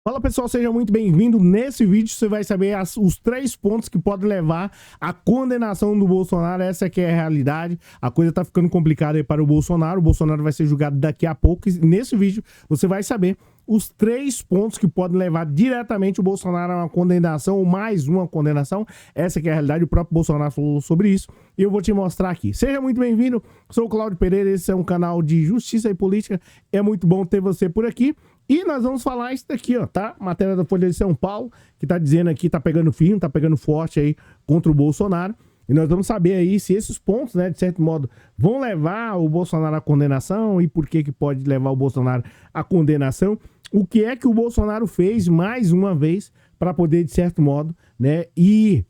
Fala pessoal, seja muito bem-vindo. Nesse vídeo você vai saber os 3 pontos que podem levar à condenação do Bolsonaro. Essa aqui é a realidade. A coisa tá ficando complicada aí para o Bolsonaro. O Bolsonaro vai ser julgado daqui a pouco. E nesse vídeo você vai saber os 3 pontos que podem levar diretamente o Bolsonaro a uma condenação ou mais uma condenação. Essa aqui é a realidade. O próprio Bolsonaro falou sobre isso e eu vou te mostrar aqui. Seja muito bem-vindo. Sou o Cláudio Pereira. Esse é um canal de justiça e política. É muito bom ter você por aqui. E nós vamos falar isso daqui, ó, tá? Matéria da Folha de São Paulo, que tá dizendo aqui, tá pegando firme, tá pegando forte aí contra o Bolsonaro. E nós vamos saber aí se esses pontos, né, de certo modo, vão levar o Bolsonaro à condenação e por que que pode levar o Bolsonaro à condenação. O que é que o Bolsonaro fez, mais uma vez, para poder, de certo modo, né, ir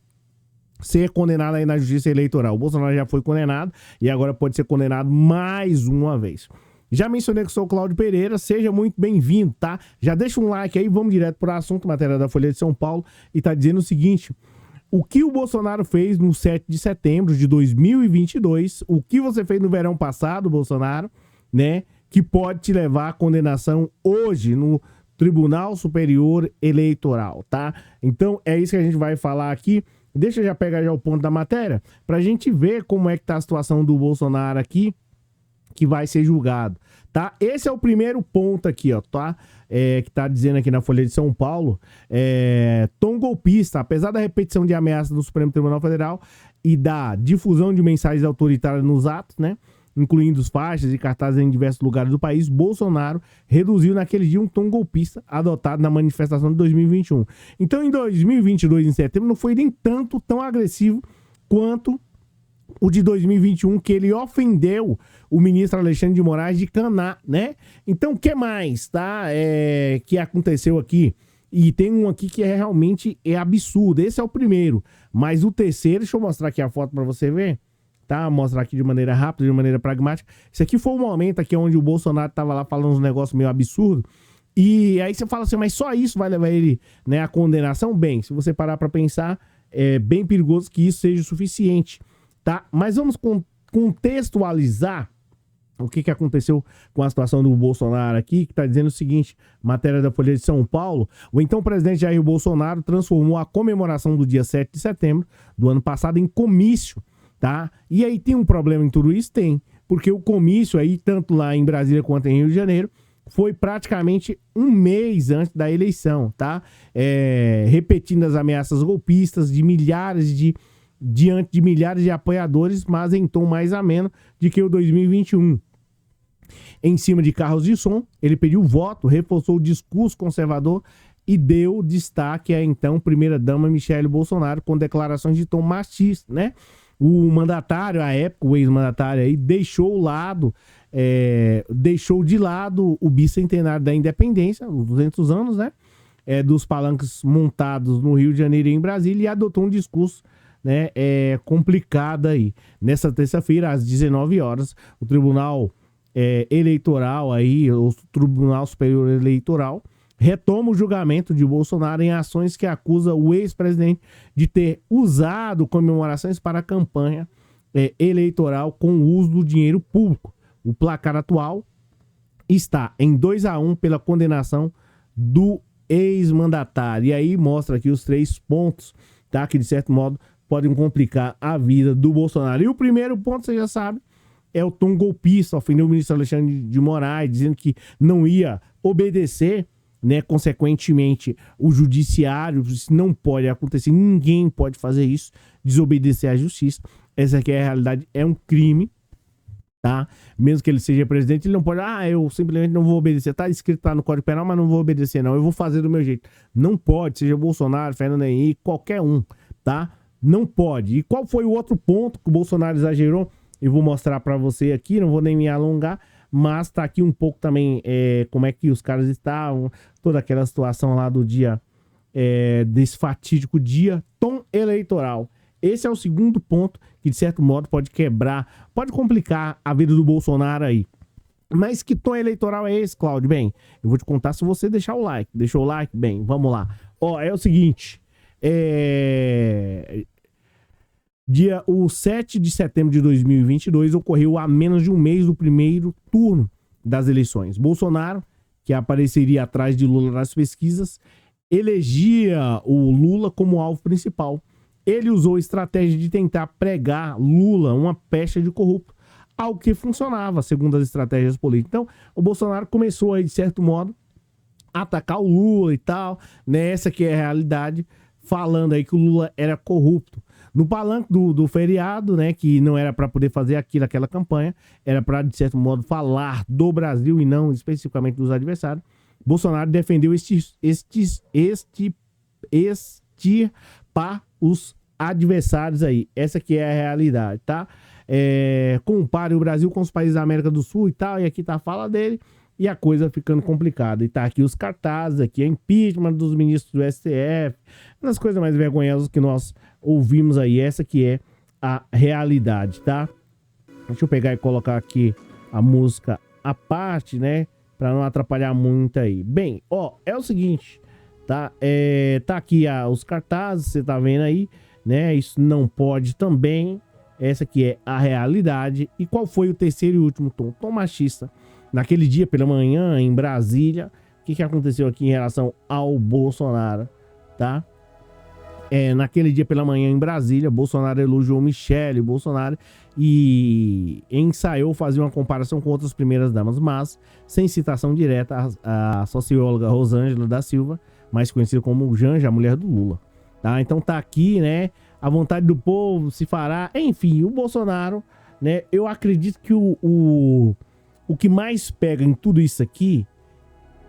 ser condenado aí na justiça eleitoral. O Bolsonaro já foi condenado e agora pode ser condenado mais uma vez. Já mencionei que sou o Cláudio Pereira, seja muito bem-vindo, tá? Já deixa um like aí, vamos direto para o assunto, matéria da Folha de São Paulo, e tá dizendo o seguinte: o que o Bolsonaro fez no 7 de setembro de 2022, o que você fez no verão passado, Bolsonaro, né, que pode te levar à condenação hoje no Tribunal Superior Eleitoral, tá? Então é isso que a gente vai falar aqui. Deixa eu já pegar já o ponto da matéria, pra gente ver como é que tá a situação do Bolsonaro aqui, que vai ser julgado, tá? Esse é o primeiro ponto aqui, ó, tá? Que tá dizendo aqui na Folha de São Paulo, tom golpista, apesar da repetição de ameaças do Supremo Tribunal Federal e da difusão de mensagens autoritárias nos atos, né, incluindo os faixas e cartazes em diversos lugares do país, Bolsonaro reduziu naquele dia um tom golpista adotado na manifestação de 2021. Então, em 2022, em setembro, não foi nem tanto tão agressivo quanto o de 2021, que ele ofendeu o ministro Alexandre de Moraes de Caná, né? Então, o que mais, tá? Que aconteceu aqui? E tem um aqui que realmente é absurdo. Esse é o primeiro. Mas o terceiro, deixa eu mostrar aqui a foto pra você ver, tá? Mostrar aqui de maneira rápida, de maneira pragmática. Esse aqui foi o momento aqui onde o Bolsonaro tava lá falando uns negócios meio absurdos. E aí você fala assim, mas só isso vai levar ele, né, à condenação? Bem, se você parar pra pensar, é bem perigoso que isso seja o suficiente, tá? Mas vamos contextualizar o que aconteceu com a situação do Bolsonaro aqui, que está dizendo o seguinte, matéria da Folha de São Paulo: o então presidente Jair Bolsonaro transformou a comemoração do dia 7 de setembro do ano passado em comício, tá? E aí tem um problema em tudo isso? Tem, porque o comício aí, tanto lá em Brasília quanto em Rio de Janeiro, foi praticamente um mês antes da eleição, tá? Repetindo as ameaças golpistas diante de milhares de apoiadores, mas em tom mais ameno de que o 2021. Em cima de carros de som, ele pediu voto, reforçou o discurso conservador e deu destaque à então primeira-dama Michele Bolsonaro, com declarações de tom machista, né? O mandatário, à época, o ex-mandatário aí, deixou de lado o bicentenário da independência, os 200 anos, né? Dos palanques montados no Rio de Janeiro e em Brasília, e adotou um discurso, né, complicada aí. Nessa terça-feira, às 19 horas, o Tribunal Eleitoral aí, o Tribunal Superior Eleitoral, retoma o julgamento de Bolsonaro em ações que acusa o ex-presidente de ter usado comemorações para a campanha eleitoral com o uso do dinheiro público. O placar atual está em 2-1 pela condenação do ex-mandatário. E aí mostra aqui os 3 pontos, tá, que de certo modo podem complicar a vida do Bolsonaro. E o primeiro ponto, você já sabe, é o tom golpista, ofendeu o ministro Alexandre de Moraes, dizendo que não ia obedecer, né, consequentemente, o judiciário. Isso não pode acontecer, ninguém pode fazer isso, desobedecer à justiça. Essa aqui é a realidade, é um crime, tá? Mesmo que ele seja presidente, ele não pode, eu simplesmente não vou obedecer, tá escrito lá no Código Penal, mas não vou obedecer não, eu vou fazer do meu jeito. Não pode, seja Bolsonaro, Fernando Henrique, qualquer um, tá? Não pode. E qual foi o outro ponto que o Bolsonaro exagerou? Eu vou mostrar pra você aqui, não vou nem me alongar, mas tá aqui um pouco também como é que os caras estavam, toda aquela situação lá do dia, desse fatídico dia, tom eleitoral. Esse é o segundo ponto que, de certo modo, pode quebrar, pode complicar a vida do Bolsonaro aí. Mas que tom eleitoral é esse, Cláudio? Bem, eu vou te contar se você deixar o like. Deixou o like? Bem, vamos lá. Ó, é o seguinte, o 7 de setembro de 2022 ocorreu a menos de um mês do primeiro turno das eleições. Bolsonaro, que apareceria atrás de Lula nas pesquisas, elegia o Lula como alvo principal. Ele usou a estratégia de tentar pregar Lula uma pecha de corrupto, algo que funcionava, segundo as estratégias políticas. Então, o Bolsonaro começou aí, de certo modo, a atacar o Lula e tal, né? Essa que é a realidade, falando aí que o Lula era corrupto. No palanque do feriado, né, que não era para poder fazer aquela campanha, era para, de certo modo, falar do Brasil e não especificamente dos adversários, Bolsonaro defendeu extirpar os adversários aí. Essa que é a realidade, tá? Compare o Brasil com os países da América do Sul e tal, e aqui tá a fala dele, e a coisa ficando complicada. E tá aqui os cartazes, aqui é impeachment dos ministros do STF, uma das coisas mais vergonhosas que nós ouvimos aí, essa que é a realidade, tá? Deixa eu pegar e colocar aqui a música à parte, né? Pra não atrapalhar muito aí. Bem, ó, é o seguinte, tá? Tá aqui os cartazes, você tá vendo aí, né? Isso não pode também. Essa que é a realidade. E qual foi o terceiro e último tom? Tom machista. Naquele dia pela manhã, em Brasília, o que aconteceu aqui em relação ao Bolsonaro, tá? Naquele dia pela manhã em Brasília, Bolsonaro elogiou Michele Bolsonaro e ensaiou fazer uma comparação com outras primeiras damas, mas sem citação direta a socióloga Rosângela da Silva, mais conhecida como Janja, a mulher do Lula, tá? Então tá aqui, né? A vontade do povo se fará. Enfim, o Bolsonaro, né? Eu acredito que o que mais pega em tudo isso aqui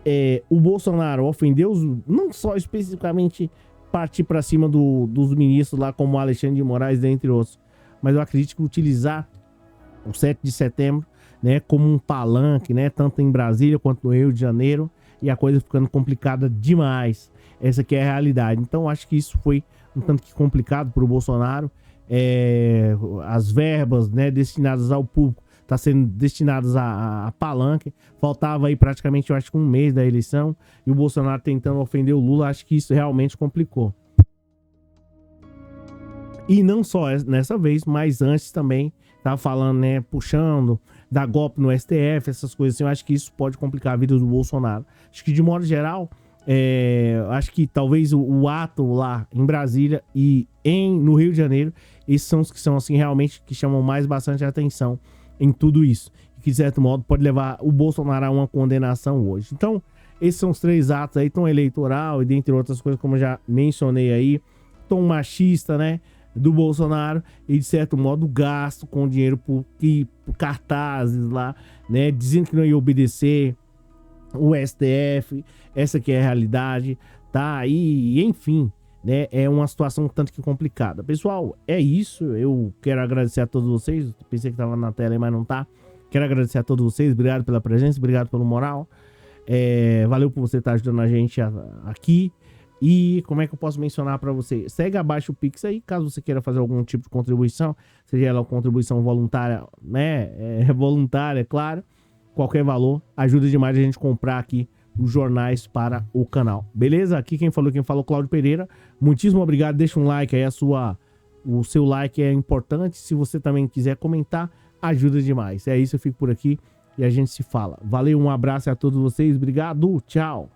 é o Bolsonaro ofender não só especificamente partir para cima dos ministros lá, como Alexandre de Moraes, dentre outros, mas eu acredito que utilizar o 7 de setembro, né, como um palanque, né, tanto em Brasília quanto no Rio de Janeiro, e a coisa ficando complicada demais. Essa aqui é a realidade. Então acho que isso foi um tanto que complicado para o Bolsonaro. As verbas, né, destinadas ao público tá sendo destinadas a palanque. Faltava aí praticamente, eu acho que um mês da eleição, e o Bolsonaro tentando ofender o Lula. Acho que isso realmente complicou. E não só nessa vez, mas antes também tava falando, né, puxando, dar golpe no STF, essas coisas assim. Eu acho que isso pode complicar a vida do Bolsonaro. Acho que de modo geral, acho que talvez o ato lá em Brasília e no Rio de Janeiro, esses são os que são assim realmente que chamam mais bastante atenção em tudo isso, e que de certo modo pode levar o Bolsonaro a uma condenação hoje. Então, esses são os três atos aí, tom eleitoral e dentre outras coisas, como eu já mencionei aí, tom machista, né, do Bolsonaro, e de certo modo gasto com dinheiro por cartazes lá, né, dizendo que não ia obedecer o STF. Essa que é a realidade, tá? E enfim, né, é uma situação tanto que complicada. Pessoal, é isso. Eu quero agradecer a todos vocês. Pensei que tava na tela aí, mas não tá. Quero agradecer a todos vocês. Obrigado pela presença, obrigado pelo moral. Valeu por você estar ajudando a gente aqui. E como é que eu posso mencionar para você? Segue abaixo o Pix aí, caso você queira fazer algum tipo de contribuição, seja ela uma contribuição voluntária, né? Voluntária, claro. Qualquer valor ajuda demais a gente comprar aqui os jornais para o canal. Beleza? Aqui quem falou, Cláudio Pereira. Muitíssimo obrigado. Deixa um like aí, o seu like é importante. Se você também quiser comentar, ajuda demais. É isso, eu fico por aqui e a gente se fala. Valeu, um abraço a todos vocês. Obrigado, tchau.